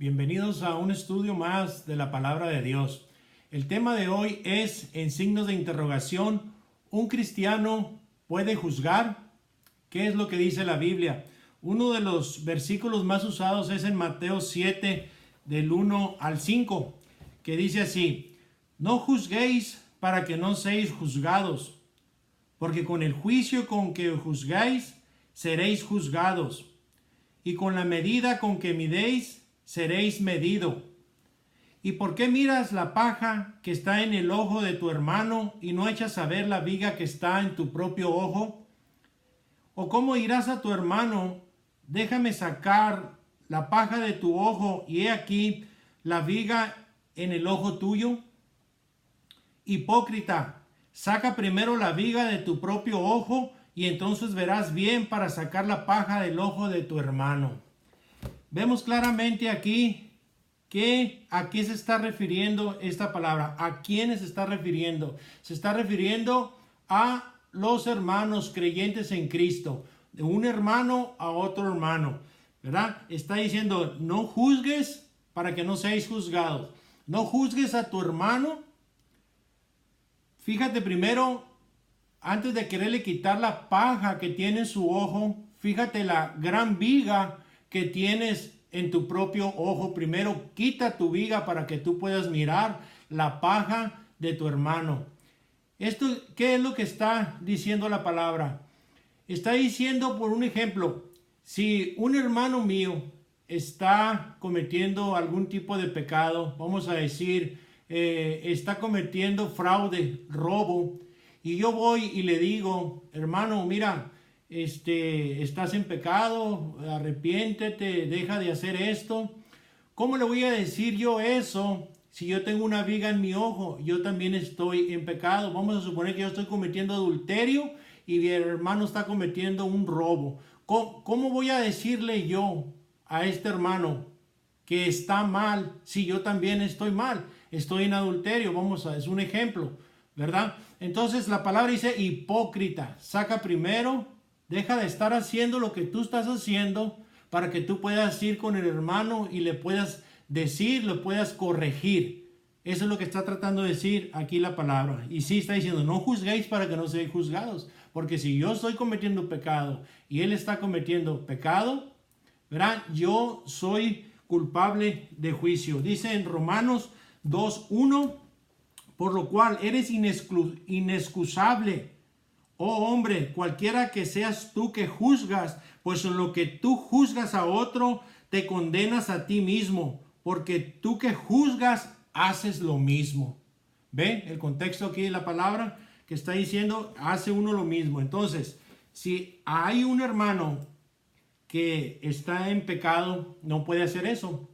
Bienvenidos a un estudio más de la palabra de Dios. El tema de hoy es, en signos de interrogación, ¿un cristiano puede juzgar? ¿Qué es lo que dice la Biblia? Uno de los versículos más usados es en Mateo 7, del 1 al 5, que dice así: No juzguéis para que no seáis juzgados, porque con el juicio con que juzgáis, seréis juzgados, y con la medida con que midéis, seréis medido. ¿Y por qué miras la paja que está en el ojo de tu hermano y no echas a ver la viga que está en tu propio ojo? ¿O cómo dirás a tu hermano: déjame sacar la paja de tu ojo, y he aquí la viga en el ojo tuyo? Hipócrita, saca primero la viga de tu propio ojo, y entonces verás bien para sacar la paja del ojo de tu hermano. Vemos claramente aquí que a qué se está refiriendo esta palabra. ¿A quiénes se está refiriendo? Se está refiriendo a los hermanos creyentes en Cristo, de un hermano a otro hermano, ¿verdad? Está diciendo: no juzgues para que no seáis juzgados. No juzgues a tu hermano. Fíjate primero, antes de quererle quitar la paja que tiene en su ojo, fíjate la gran viga que tienes en tu propio ojo. Primero quita tu viga para que tú puedas mirar la paja de tu hermano. Esto, ¿qué es lo que está diciendo la palabra? Está diciendo, por un ejemplo, si un hermano mío está cometiendo algún tipo de pecado, vamos a decir, está cometiendo fraude, robo, y yo voy y le digo: hermano, mira, estás en pecado, arrepiéntete, deja de hacer esto. ¿Cómo le voy a decir yo eso si yo tengo una viga en mi ojo? Yo también estoy en pecado. Vamos a suponer que yo estoy cometiendo adulterio y mi hermano está cometiendo un robo. ¿Cómo voy a decirle yo a este hermano que está mal si yo también estoy mal? Estoy en adulterio, es un ejemplo, ¿verdad? Entonces la palabra dice: hipócrita, saca primero, deja de estar haciendo lo que tú estás haciendo para que tú puedas ir con el hermano y le puedas decir, lo puedas corregir. Eso es lo que está tratando de decir aquí la palabra. Y sí está diciendo: no juzguéis para que no seáis juzgados. Porque si yo estoy cometiendo pecado y él está cometiendo pecado, ¿verdad? Yo soy culpable de juicio. Dice en Romanos 2:1: por lo cual eres inexcusable, oh hombre, cualquiera que seas tú que juzgas, pues en lo que tú juzgas a otro, te condenas a ti mismo, porque tú que juzgas, haces lo mismo. ¿Ve el contexto aquí de la palabra? Que está diciendo, hace uno lo mismo. Entonces, si hay un hermano que está en pecado, no puede hacer eso.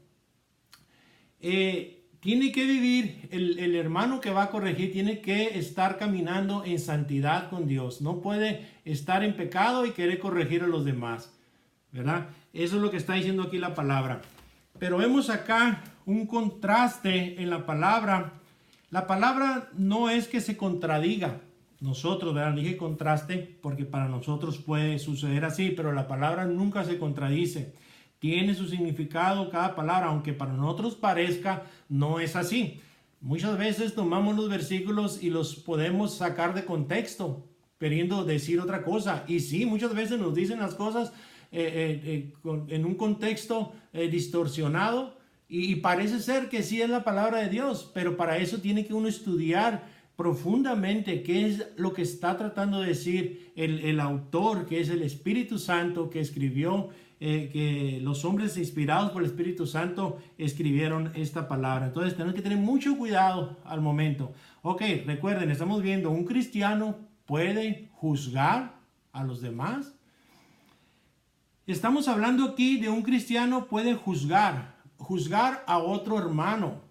Tiene que vivir, el hermano que va a corregir tiene que estar caminando en santidad con Dios. No puede estar en pecado y querer corregir a los demás, ¿verdad? Eso es lo que está diciendo aquí la palabra. Pero vemos acá un contraste en la palabra. La palabra no es que se contradiga. Nosotros, ¿verdad? Dije contraste porque para nosotros puede suceder así, pero la palabra nunca se contradice. Tiene su significado cada palabra, aunque para nosotros parezca, no es así. Muchas veces tomamos los versículos y los podemos sacar de contexto, queriendo decir otra cosa. Y sí, muchas veces nos dicen las cosas en un contexto distorsionado, y parece ser que sí es la palabra de Dios, pero para eso tiene que uno estudiar profundamente qué es lo que está tratando de decir el autor, que es el Espíritu Santo, que escribió, que los hombres inspirados por el Espíritu Santo escribieron esta palabra. Entonces tenemos que tener mucho cuidado al momento. Ok, recuerden, estamos viendo: ¿un cristiano puede juzgar a los demás? Estamos hablando aquí de un cristiano puede juzgar a otro hermano.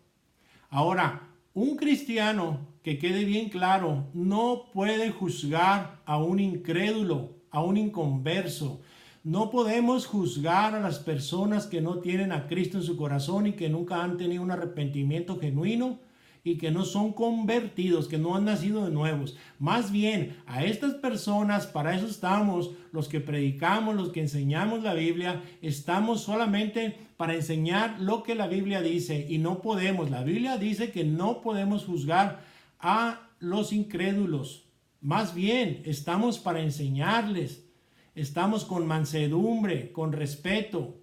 Ahora, un cristiano, que quede bien claro, no puede juzgar a un incrédulo, a un inconverso. No podemos juzgar a las personas que no tienen a Cristo en su corazón y que nunca han tenido un arrepentimiento genuino y que no son convertidos, que no han nacido de nuevos. Más bien, a estas personas, para eso estamos, los que predicamos, los que enseñamos la Biblia, estamos solamente para enseñar lo que la Biblia dice y no podemos. La Biblia dice que no podemos juzgar a los incrédulos. Más bien, estamos para enseñarles. Estamos con mansedumbre, con respeto.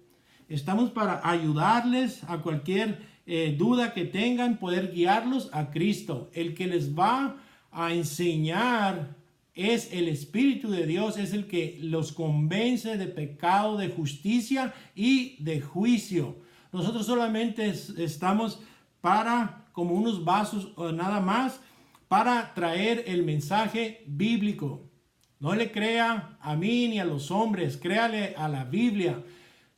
Estamos para ayudarles a cualquier duda que tengan, poder guiarlos a Cristo. El que les va a enseñar es el Espíritu de Dios, es el que los convence de pecado, de justicia y de juicio. Nosotros solamente estamos para, como unos vasos o nada más, para traer el mensaje bíblico. No le crea a mí ni a los hombres, créale a la Biblia.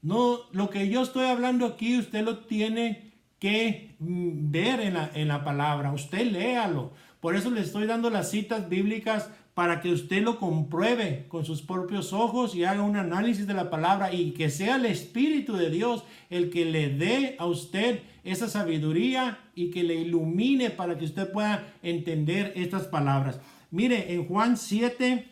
No, lo que yo estoy hablando aquí, usted lo tiene que ver en la palabra. Usted léalo. Por eso le estoy dando las citas bíblicas para que usted lo compruebe con sus propios ojos y haga un análisis de la palabra y que sea el Espíritu de Dios el que le dé a usted esa sabiduría y que le ilumine para que usted pueda entender estas palabras. Mire, en Juan 7,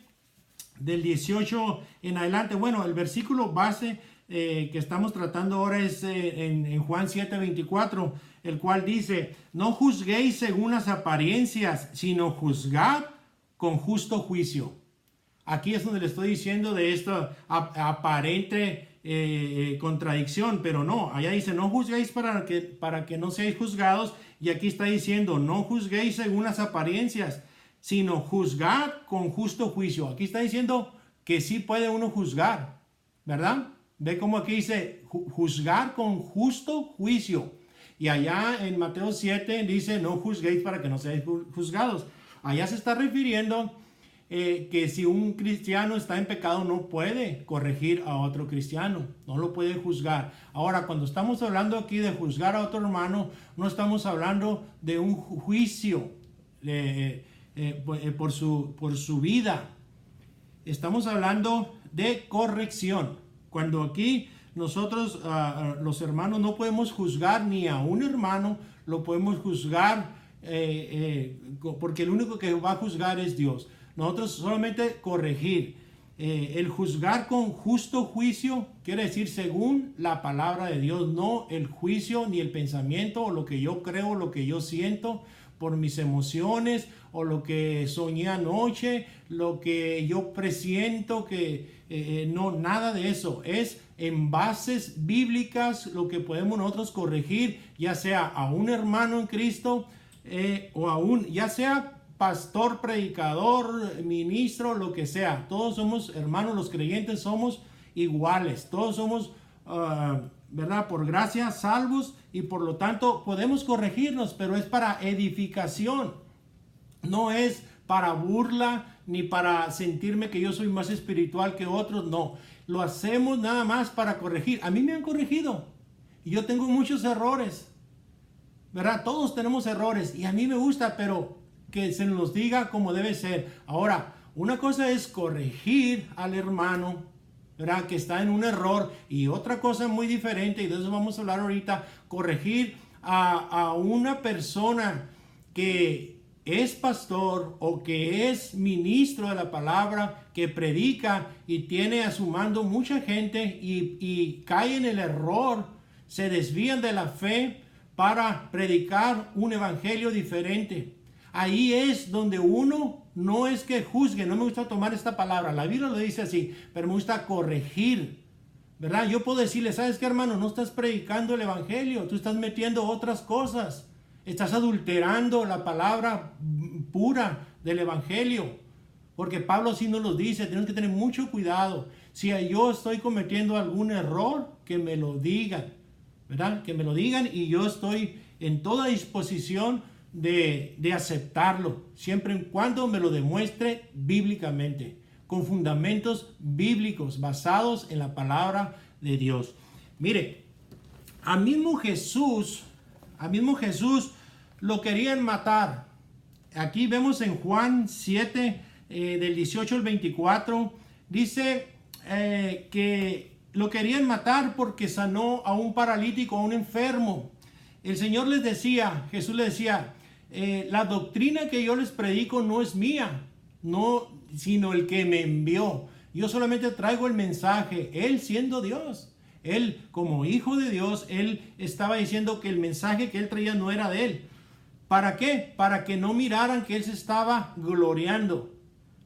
del 18 en adelante, bueno, el versículo base que estamos tratando ahora es en Juan 7, 24, el cual dice: no juzguéis según las apariencias, sino juzgad con justo juicio. Aquí es donde le estoy diciendo de esta aparente contradicción, pero no, allá dice: no juzguéis para que no seáis juzgados, y aquí está diciendo: no juzguéis según las apariencias, sino juzgad con justo juicio. Aquí está diciendo que sí puede uno juzgar, ¿verdad? Ve cómo aquí dice juzgar con justo juicio. Y allá en Mateo 7 dice: no juzguéis para que no seáis juzgados. Allá se está refiriendo que si un cristiano está en pecado no puede corregir a otro cristiano, no lo puede juzgar. Ahora, cuando estamos hablando aquí de juzgar a otro hermano, no estamos hablando de un juicio por su vida. Estamos hablando de corrección. Cuando aquí nosotros, los hermanos, no podemos juzgar ni a un hermano, lo podemos juzgar porque el único que va a juzgar es Dios. Nosotros solamente corregir. El juzgar con justo juicio quiere decir según la palabra de Dios, no el juicio ni el pensamiento o lo que yo creo, lo que yo siento por mis emociones o lo que soñé anoche, lo que yo presiento no, nada de eso. Es en bases bíblicas lo que podemos nosotros corregir, ya sea a un hermano en Cristo o ya sea pastor, predicador, ministro, lo que sea. Todos somos hermanos, los creyentes somos iguales, todos somos ¿verdad? Por gracia salvos, y por lo tanto podemos corregirnos, pero es para edificación, no es para burla ni para sentirme que yo soy más espiritual que otros. No, lo hacemos nada más para corregir. A mí me han corregido y yo tengo muchos errores, ¿verdad? Todos tenemos errores y a mí me gusta, pero que se nos diga como debe ser. Ahora, una cosa es corregir al hermano, ¿verdad?, que está en un error, y otra cosa muy diferente, y de eso vamos a hablar ahorita, corregir a una persona que es pastor o que es ministro de la palabra, que predica y tiene a su mando mucha gente y cae en el error, se desvían de la fe para predicar un evangelio diferente. Ahí es donde uno no es que juzgue, no me gusta tomar esta palabra, la Biblia lo dice así, pero me gusta corregir, ¿verdad? Yo puedo decirle: ¿sabes qué, hermano? No estás predicando el evangelio, tú estás metiendo otras cosas, estás adulterando la palabra pura del evangelio, porque Pablo así nos lo dice. Tenemos que tener mucho cuidado. Si yo estoy cometiendo algún error, que me lo digan, ¿verdad? Que me lo digan, y yo estoy en toda disposición de aceptarlo, siempre y cuando me lo demuestre bíblicamente, con fundamentos bíblicos basados en la palabra de Dios. Mire, a mismo Jesús lo querían matar. Aquí vemos en Juan 7, del 18 al 24, dice que lo querían matar porque sanó a un paralítico, a un enfermo. El Señor les decía, Jesús les decía: la doctrina que yo les predico no es mía, no, sino el que me envió. Yo solamente traigo el mensaje, Él siendo Dios. Él, como hijo de Dios, Él estaba diciendo que el mensaje que Él traía no era de Él. ¿Para qué? Para que no miraran que Él se estaba gloriando.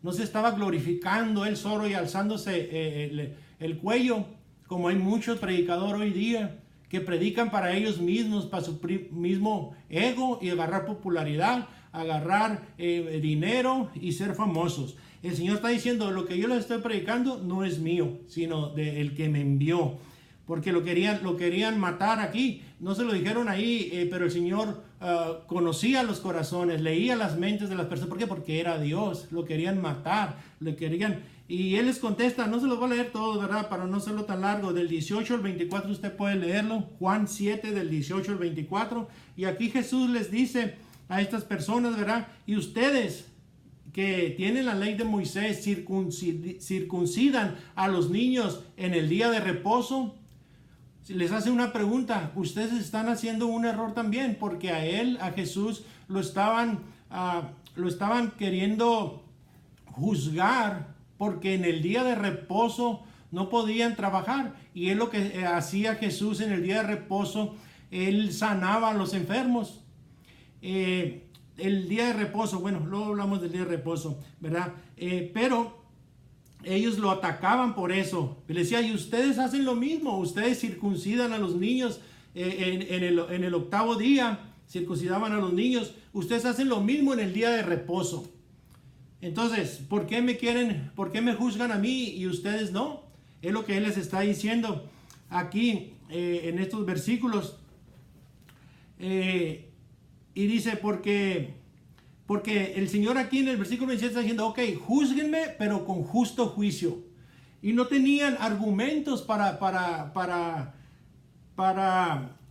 No se estaba glorificando Él solo y alzándose el cuello, como hay muchos predicadores hoy día que predican para ellos mismos, para su mismo ego y agarrar popularidad, agarrar dinero y ser famosos. El Señor está diciendo, lo que yo les estoy predicando no es mío, sino del que me envió. Porque lo querían matar aquí. No se lo dijeron ahí, pero el Señor conocía los corazones, leía las mentes de las personas. ¿Por qué? Porque era Dios. Lo querían matar, le querían. Y Él les contesta, no se los voy a leer todo, ¿verdad? Para no hacerlo tan largo. Del 18 al 24 usted puede leerlo. Juan 7 del 18 al 24. Y aquí Jesús les dice a estas personas, ¿verdad? Y ustedes que tienen la ley de Moisés circuncidan a los niños en el día de reposo. Les hace una pregunta, ustedes están haciendo un error también, porque a Jesús lo estaban queriendo juzgar, porque en el día de reposo no podían trabajar, y es lo que hacía Jesús en el día de reposo. Él sanaba a los enfermos. El día de reposo, bueno, luego hablamos del día de reposo, ¿verdad? Pero ellos lo atacaban por eso. Le decía, y ustedes hacen lo mismo, ustedes circuncidan a los niños en el octavo día, circuncidaban a los niños, ustedes hacen lo mismo en el día de reposo. Entonces, ¿por qué me juzgan a mí y ustedes no? Es lo que Él les está diciendo aquí en estos versículos. Y dice, porque el Señor aquí en el versículo 27 está diciendo, ok, júzguenme, pero con justo juicio. Y no tenían argumentos para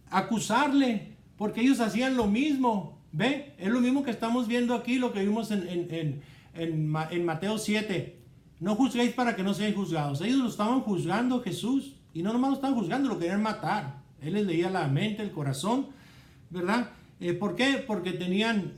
acusarle, porque ellos hacían lo mismo. ¿Ve? Es lo mismo que estamos viendo aquí, lo que vimos en Mateo 7. No juzguéis para que no seáis juzgados. Ellos lo estaban juzgando Jesús, y no nomás lo estaban juzgando, lo querían matar. Él les leía la mente, el corazón, ¿verdad? ¿Por qué? Porque tenían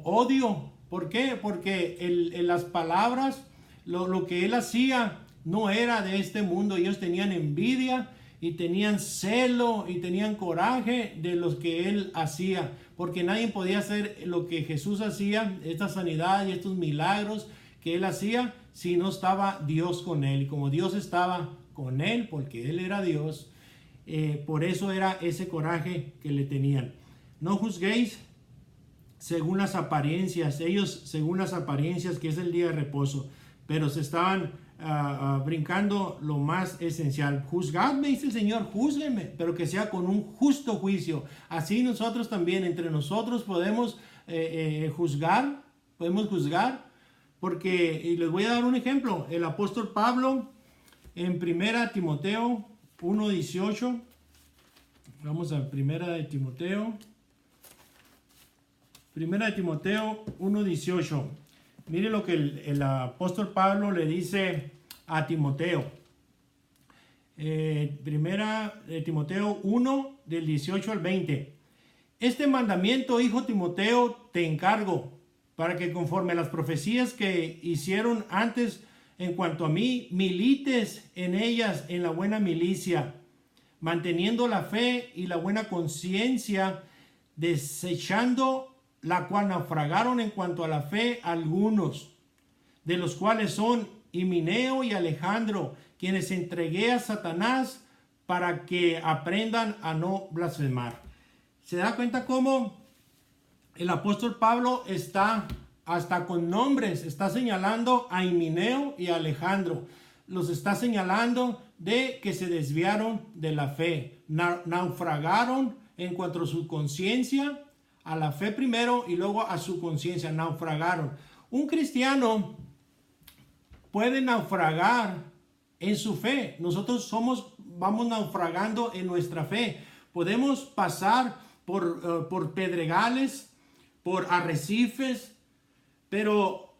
odio. ¿Por qué? Porque las palabras, lo que Él hacía no era de este mundo. Ellos tenían envidia y tenían celo y tenían coraje de los que Él hacía, porque nadie podía hacer lo que Jesús hacía, esta sanidad y estos milagros que Él hacía, si no estaba Dios con Él. Y como Dios estaba con Él, porque Él era Dios, por eso era ese coraje que le tenían. No juzguéis según las apariencias, ellos según las apariencias, que es el día de reposo, pero se estaban brincando lo más esencial. Juzgadme, dice el Señor, júzguenme, pero que sea con un justo juicio. Así nosotros también, entre nosotros podemos juzgar, porque, y les voy a dar un ejemplo, el apóstol Pablo en 1 Timoteo 1:18, vamos a 1 Timoteo 1:18. Mire lo que el apóstol Pablo le dice a Timoteo. Primera de Timoteo 1, del 18 al 20. Este mandamiento, hijo Timoteo, te encargo, para que conforme a las profecías que hicieron antes en cuanto a mí, milites en ellas en la buena milicia, manteniendo la fe y la buena conciencia, desechando la cual naufragaron en cuanto a la fe algunos, de los cuales son Himeneo y Alejandro, quienes entregué a Satanás para que aprendan a no blasfemar. ¿Se da cuenta cómo el apóstol Pablo está hasta con nombres? Está señalando a Himeneo y a Alejandro. Los está señalando de que se desviaron de la fe, naufragaron en cuanto a su conciencia, a la fe primero y luego a su conciencia, naufragaron. Un cristiano puede naufragar en su fe. Nosotros vamos naufragando en nuestra fe. Podemos pasar por pedregales, por arrecifes, pero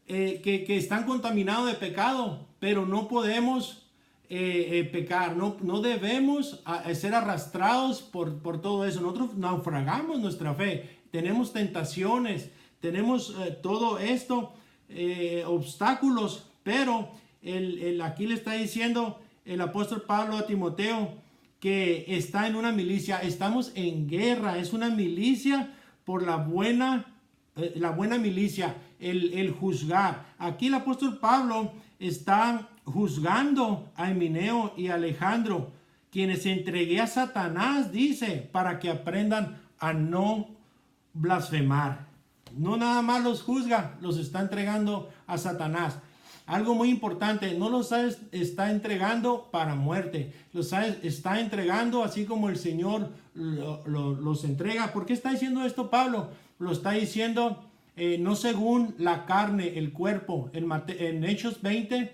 que están contaminados de pecado, pero no podemos pecar, no debemos ser arrastrados por todo eso. Nosotros naufragamos nuestra fe, tenemos tentaciones, tenemos todo esto, obstáculos, pero aquí le está diciendo el apóstol Pablo a Timoteo que está en una milicia. Estamos en guerra, es una milicia por la buena milicia, el juzgar. Aquí el apóstol Pablo está juzgando a Himeneo y Alejandro, quienes entregué a Satanás, dice, para que aprendan a no blasfemar. No nada más los juzga, los está entregando a Satanás. Algo muy importante, no los está entregando para muerte, los está entregando así como el Señor los entrega. ¿Por qué está diciendo esto Pablo? Lo está diciendo no según la carne, el cuerpo. En Hechos 20,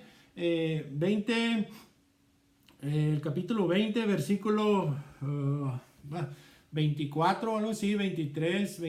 el capítulo 20, versículo 24, algo así, 23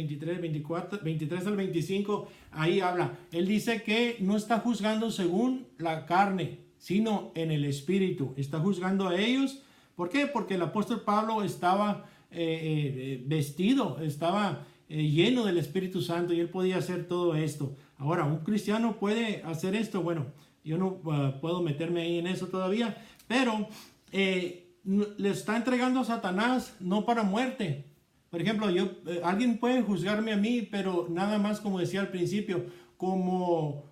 al 25, ahí habla. Él dice que no está juzgando según la carne, sino en el espíritu. Está juzgando a ellos. ¿Por qué? Porque el apóstol Pablo estaba vestido, estaba lleno del Espíritu Santo y él podía hacer todo esto. Ahora, ¿un cristiano puede hacer esto? Bueno, yo no puedo meterme ahí en eso todavía, pero le está entregando a Satanás no para muerte. Por ejemplo, alguien puede juzgarme a mí, pero nada más, como decía al principio, como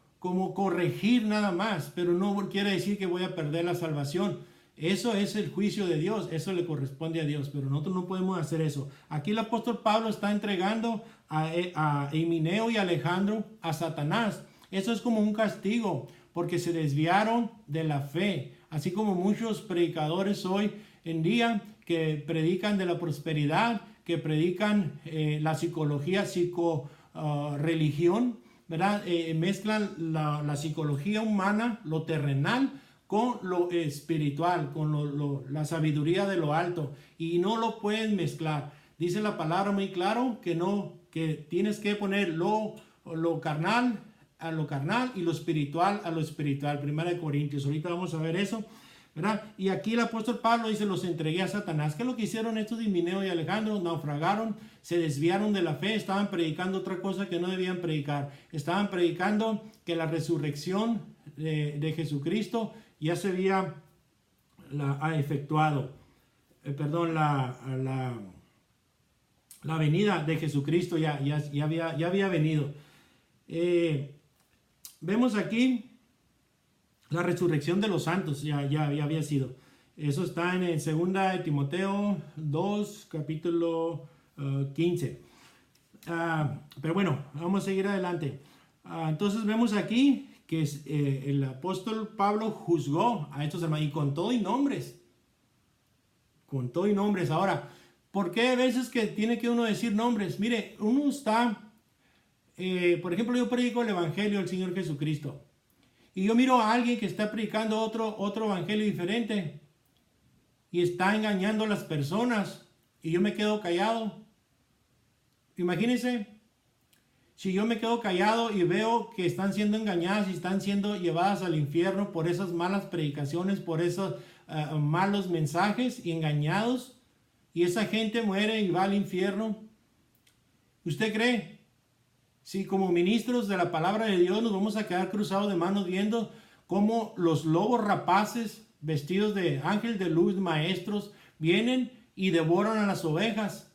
corregir nada más, pero no quiere decir que voy a perder la salvación. Eso es el juicio de Dios, eso le corresponde a Dios, pero nosotros no podemos hacer eso. Aquí el apóstol Pablo está entregando a Himeneo y Alejandro a Satanás. Eso es como un castigo, porque se desviaron de la fe, así como muchos predicadores hoy en día que predican de la prosperidad, que predican la psicología, religión, ¿verdad? Mezclan la psicología humana, lo terrenal, con lo espiritual, con la sabiduría de lo alto, y no lo pueden mezclar. Dice la palabra muy claro que tienes que poner lo carnal a lo carnal y lo espiritual a lo espiritual. Primera de Corintios, ahorita vamos a ver eso, ¿verdad? Y aquí el apóstol Pablo dice, los entregué a Satanás. ¿Qué es lo que hicieron estos de Himeneo y Alejandro? Naufragaron, se desviaron de la fe, estaban predicando otra cosa que no debían predicar. Estaban predicando que la resurrección de Jesucristo ya se había efectuado. La venida de Jesucristo ya había venido. Vemos aquí la resurrección de los santos, ya había sido. Eso está en 2 de Timoteo 2, capítulo 15. Pero bueno, vamos a seguir adelante. Entonces vemos aquí que el apóstol Pablo juzgó a estos hermanos, y con todo y nombres. Con todo y nombres. Ahora, ¿por qué a veces que tiene que uno decir nombres? Mire, uno está... por ejemplo, yo predico el evangelio del Señor Jesucristo y yo miro a alguien que está predicando otro evangelio diferente y está engañando a las personas y yo me quedo callado. Imagínense, si yo me quedo callado y veo que están siendo engañadas y están siendo llevadas al infierno por esas malas predicaciones, por esos malos mensajes y engañados, y esa gente muere y va al infierno, ¿usted cree? Si como ministros de la palabra de Dios nos vamos a quedar cruzados de manos viendo cómo los lobos rapaces vestidos de ángel de luz, maestros, vienen y devoran a las ovejas?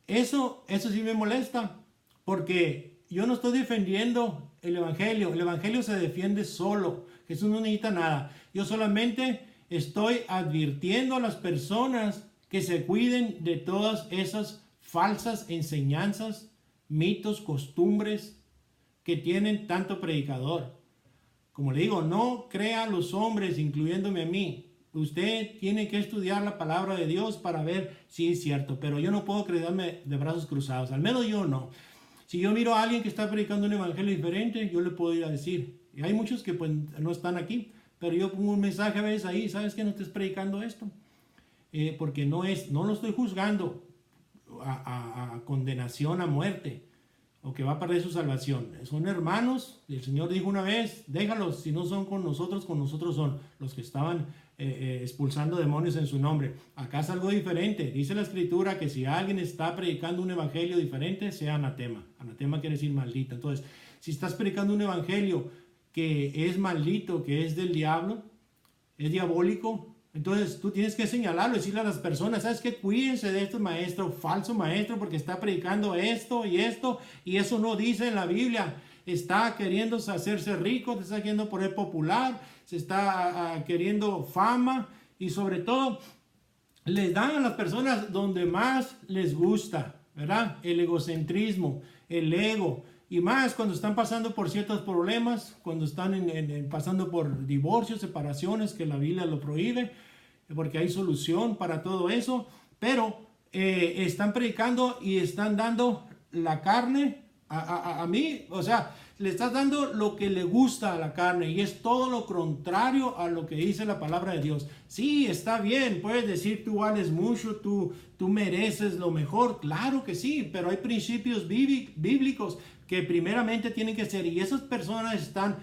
Eso sí me molesta, porque yo no estoy defendiendo el evangelio se defiende solo. Jesús no necesita nada. Yo solamente estoy advirtiendo a las personas que se cuiden de todas esas falsas enseñanzas, mitos, costumbres que tienen tanto predicador. Como le digo, no crea a los hombres, incluyéndome a mí. Usted tiene que estudiar la palabra de Dios para ver si es cierto, pero yo no puedo quedarme de brazos cruzados, al menos yo no. Si yo miro a alguien que está predicando un evangelio diferente, yo le puedo ir a decir. Y hay muchos que pues no están aquí, pero yo pongo un mensaje a veces ahí, ¿sabes que no estés predicando esto? Porque no lo estoy juzgando a condenación a muerte, o que va a perder su salvación. Son hermanos, y el Señor dijo una vez, déjalos, si no son con nosotros son. Los que estaban expulsando demonios en su nombre. Acá es algo diferente. Dice la escritura que si alguien está predicando un evangelio diferente, sea anatema. Anatema quiere decir maldito. Entonces, si estás predicando un evangelio que es maldito, que es del diablo, es diabólico, entonces tú tienes que señalarlo, decirle a las personas, ¿sabes qué? Cuídense de este maestro, falso maestro, porque está predicando esto, y eso no dice en la Biblia. Está queriendo hacerse rico, se está queriendo poner popular, se está queriendo fama, y sobre todo les dan a las personas donde más les gusta, ¿verdad? El egocentrismo, el ego. Y más cuando están pasando por ciertos problemas, cuando están pasando por divorcios, separaciones, que la Biblia lo prohíbe, porque hay solución para todo eso. Pero están predicando y están dando la carne a mí. O sea, le estás dando lo que le gusta a la carne y es todo lo contrario a lo que dice la palabra de Dios. Sí, está bien, puedes decir tú vales mucho, tú mereces lo mejor. Claro que sí, pero hay principios bíblicos que primeramente tienen que ser, y esas personas están,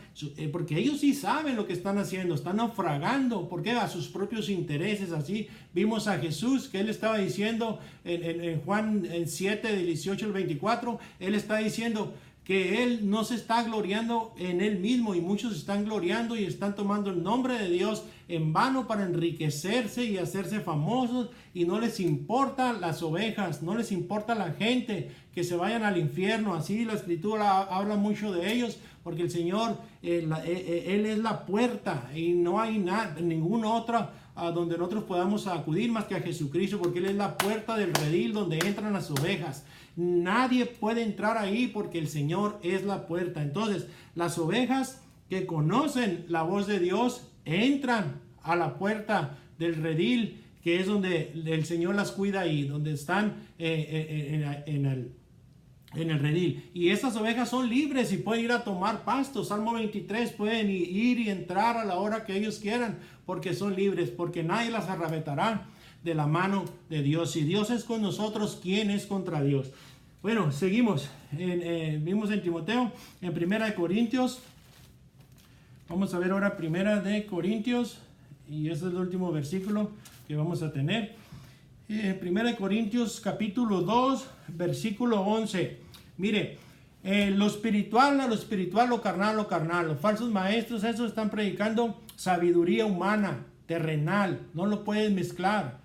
porque ellos sí saben lo que están haciendo, están naufragando, porque a sus propios intereses. Así vimos a Jesús, que él estaba diciendo en Juan 7, del 18 al 24, él está diciendo que él no se está gloriando en él mismo, y muchos están gloriando y están tomando el nombre de Dios en vano para enriquecerse y hacerse famosos, y no les importa las ovejas, no les importa la gente, que se vayan al infierno. Así la escritura habla mucho de ellos, porque el Señor, él es la puerta, y no hay ninguna otra a donde nosotros podamos acudir más que a Jesucristo, porque Él es la puerta del redil donde entran las ovejas. Nadie puede entrar ahí porque el Señor es la puerta. Entonces, las ovejas que conocen la voz de Dios entran a la puerta del redil, que es donde el Señor las cuida ahí, donde están en el redil. Y estas ovejas son libres y pueden ir a tomar pasto. Salmo 23, pueden ir y entrar a la hora que ellos quieran, porque son libres, porque nadie las arrebatará de la mano de Dios. Si Dios es con nosotros, ¿quién es contra Dios? Bueno, seguimos. Vimos en Timoteo, en 1 Corintios. Vamos a ver ahora 1 Corintios, y ese es el último versículo que vamos a tener. 1 Corintios capítulo 2, versículo 11. Mire, lo espiritual a lo espiritual, lo carnal a lo carnal. Los falsos maestros, esos están predicando sabiduría humana, terrenal. No lo pueden mezclar.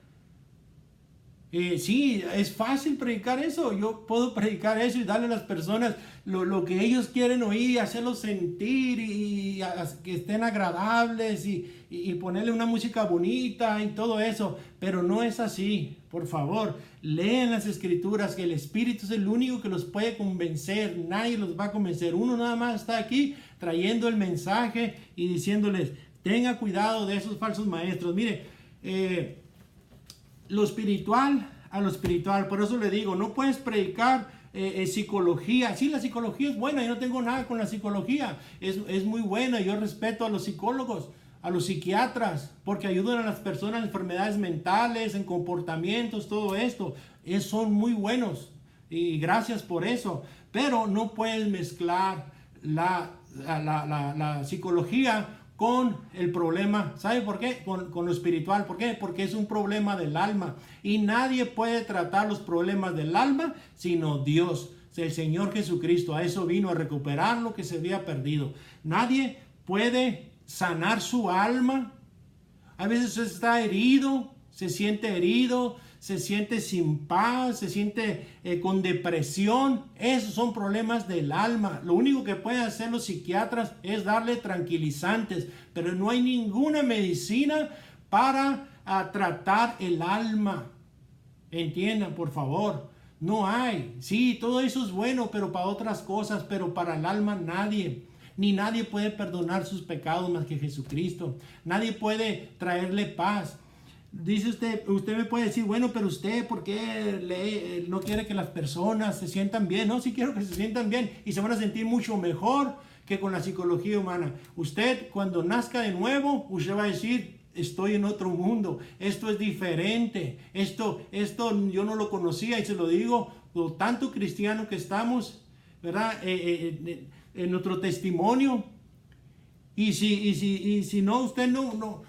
Sí, es fácil predicar eso. Yo puedo predicar eso y darle a las personas lo que ellos quieren oír, y hacerlos sentir, y que estén agradables, y ponerle una música bonita y todo eso. Pero no es así. Por favor, lean las escrituras, que el Espíritu es el único que los puede convencer. Nadie los va a convencer. Uno nada más está aquí trayendo el mensaje y diciéndoles, tenga cuidado de esos falsos maestros. Mire, lo espiritual a lo espiritual. Por eso le digo, no puedes predicar psicología. Sí, la psicología es buena, yo no tengo nada con la psicología, es muy buena. Yo respeto a los psicólogos, a los psiquiatras, porque ayudan a las personas en enfermedades mentales, en comportamientos, todo esto. Son muy buenos, y gracias por eso. Pero no puedes mezclar la psicología con el problema. ¿Sabe por qué? Con lo espiritual. ¿Por qué? Porque es un problema del alma, y nadie puede tratar los problemas del alma sino Dios, el Señor Jesucristo. A eso vino, a recuperar lo que se había perdido. Nadie puede sanar su alma. A veces está herido, se siente sin paz, se siente con depresión. Esos son problemas del alma. Lo único que pueden hacer los psiquiatras es darle tranquilizantes, pero no hay ninguna medicina para tratar el alma. Entiendan, por favor. No hay. Sí, todo eso es bueno, pero para otras cosas, pero para el alma nadie. Ni nadie puede perdonar sus pecados más que Jesucristo. Nadie puede traerle paz. Dice usted me puede decir, bueno, pero usted, ¿por qué no quiere que las personas se sientan bien? No, sí quiero que se sientan bien, y se van a sentir mucho mejor que con la psicología humana. Usted, cuando nazca de nuevo, usted va a decir, estoy en otro mundo, esto es diferente, esto yo no lo conocía, y se lo digo, lo tanto cristiano que estamos, ¿verdad? En nuestro testimonio. Y si no, usted no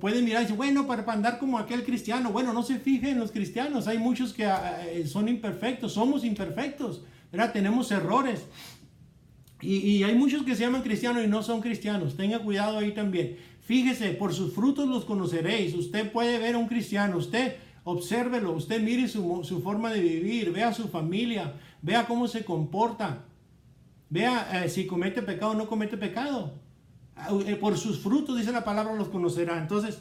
pueden mirar y decir, bueno, para andar como aquel cristiano. Bueno, no se fijen en los cristianos. Hay muchos que son imperfectos, somos imperfectos, ¿verdad? Tenemos errores. Y hay muchos que se llaman cristianos y no son cristianos. Tenga cuidado ahí también. Fíjese, por sus frutos los conoceréis. Usted puede ver a un cristiano, usted obsérvelo, usted mire su forma de vivir, vea su familia, vea cómo se comporta, vea si comete pecado o no comete pecado. Por sus frutos, dice la palabra, los conocerá. Entonces,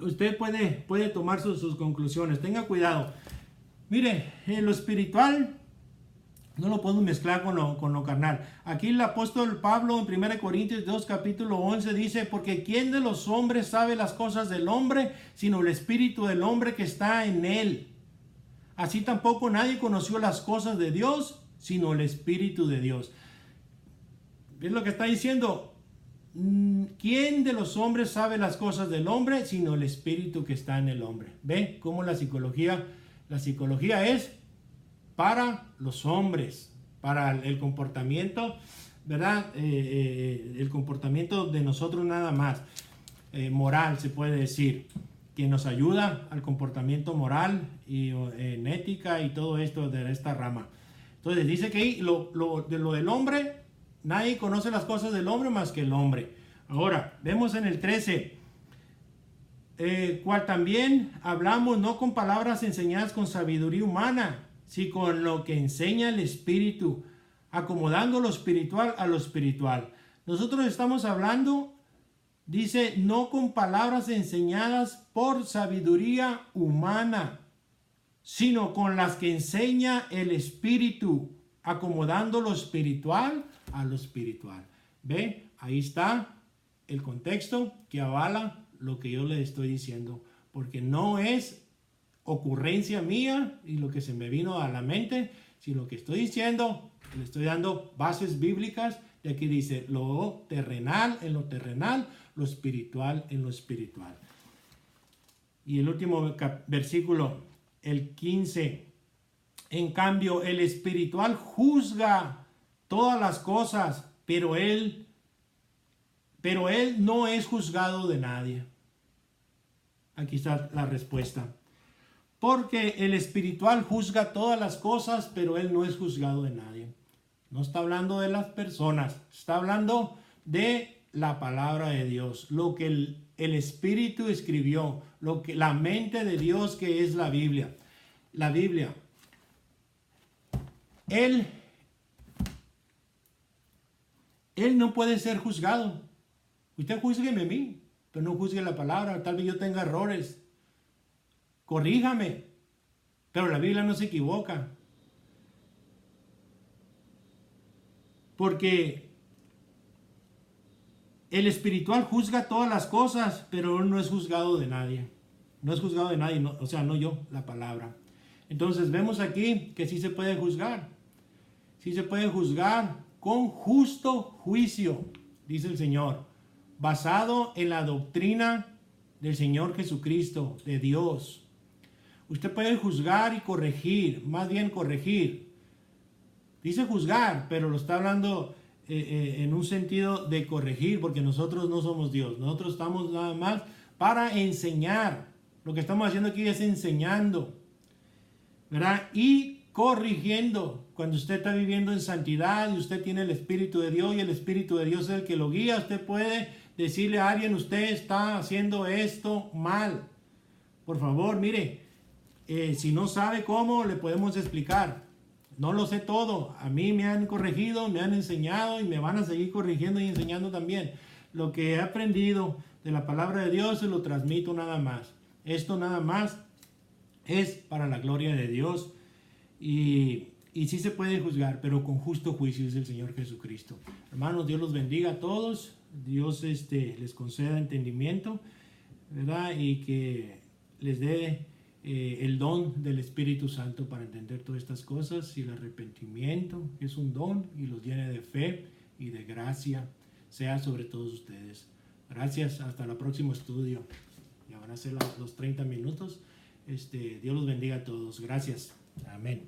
usted puede tomar sus conclusiones. Tenga cuidado. Mire, lo espiritual no lo podemos mezclar con lo carnal. Aquí el apóstol Pablo en 1 Corintios 2, capítulo 11 dice, porque ¿quién de los hombres sabe las cosas del hombre, sino el espíritu del hombre que está en él? Así tampoco nadie conoció las cosas de Dios, sino el espíritu de Dios. Es lo que está diciendo. ¿Quién de los hombres sabe las cosas del hombre, sino el espíritu que está en el hombre? ¿Ve cómo la psicología es para los hombres, para el comportamiento, ¿verdad? El comportamiento de nosotros nada más, moral se puede decir, que nos ayuda al comportamiento moral y en ética y todo esto de esta rama. Entonces dice que ahí lo del hombre, nadie conoce las cosas del hombre más que el hombre. Ahora, vemos en el 13, cual también hablamos no con palabras enseñadas con sabiduría humana, sino con lo que enseña el Espíritu, acomodando lo espiritual a lo espiritual. Nosotros estamos hablando, dice, no con palabras enseñadas por sabiduría humana, sino con las que enseña el Espíritu, acomodando lo espiritual a lo espiritual. ¿Ve? Ahí está el contexto que avala lo que yo le estoy diciendo, porque no es ocurrencia mía y lo que se me vino a la mente, si lo que estoy diciendo, le estoy dando bases bíblicas, y aquí dice lo terrenal en lo terrenal, lo espiritual en lo espiritual. Y el último versículo, el 15, en cambio el espiritual juzga todas las cosas, pero él no es juzgado de nadie. Aquí está la respuesta. Porque el espiritual juzga todas las cosas, pero él no es juzgado de nadie. No está hablando de las personas, está hablando de la palabra de Dios, lo que el Espíritu escribió, la mente de Dios que es la Biblia. La Biblia. Él no puede ser juzgado. Usted júzgueme a mí, pero no juzgue la palabra. Tal vez yo tenga errores. Corríjame, pero la Biblia no se equivoca. Porque el espiritual juzga todas las cosas, pero él no es juzgado de nadie. No es juzgado de nadie, no, o sea, no yo, la palabra. Entonces vemos aquí que sí se puede juzgar. Sí se puede juzgar con justo juicio, dice el Señor, basado en la doctrina del Señor Jesucristo, de Dios. Usted puede juzgar y corregir, más bien corregir. Dice juzgar, pero lo está hablando en un sentido de corregir, porque nosotros no somos Dios. Nosotros estamos nada más para enseñar. Lo que estamos haciendo aquí es enseñando, ¿verdad? Y corrigiendo. Cuando usted está viviendo en santidad y usted tiene el Espíritu de Dios y el Espíritu de Dios es el que lo guía, usted puede decirle a alguien, usted está haciendo esto mal. Por favor, mire. Si no sabe cómo, le podemos explicar. No lo sé todo. A mí me han corregido, me han enseñado y me van a seguir corrigiendo y enseñando también. Lo que he aprendido de la palabra de Dios se lo transmito nada más. Esto nada más es para la gloria de Dios. Y sí se puede juzgar, pero con justo juicio es el Señor Jesucristo. Hermanos, Dios los bendiga a todos. Dios les conceda entendimiento, ¿verdad? Y que les dé el don del Espíritu Santo para entender todas estas cosas y el arrepentimiento, que es un don, y los llene de fe y de gracia, sea sobre todos ustedes. Gracias, hasta el próximo estudio. Ya van a ser los 30 minutos. Dios los bendiga a todos. Gracias. Amén.